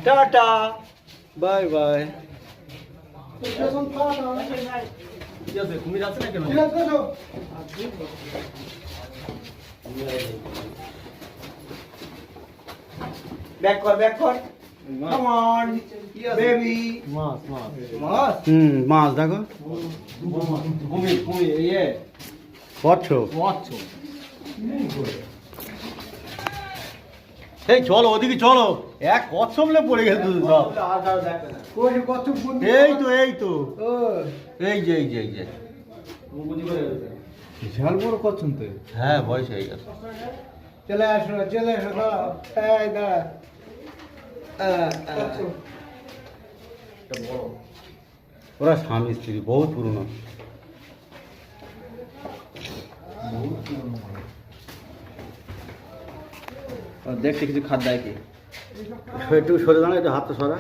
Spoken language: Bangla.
Tata, bye bye. কুমির আছে না কেন? ব্যাক কর, ব্যাক কর। Come on, baby. মাছ দেখো। কুমির, কুমির, ইয়ে। কচ্ছপ। এই চলো ওদিকে চলো, এক কচ্ছপলে পড়ে গেছে সব। এই তো এই যে বিশাল বড় কচ্ছপ তো। হ্যাঁ বয়স হয়ে গেছে। চলে আসো এই দাঁড়া। ওরা স্বামী স্ত্রী বহুত পুরনো। দেখছি কিছু খাদ্য কি একটু সরে দাঁড়া, একটু হাতটা সরা।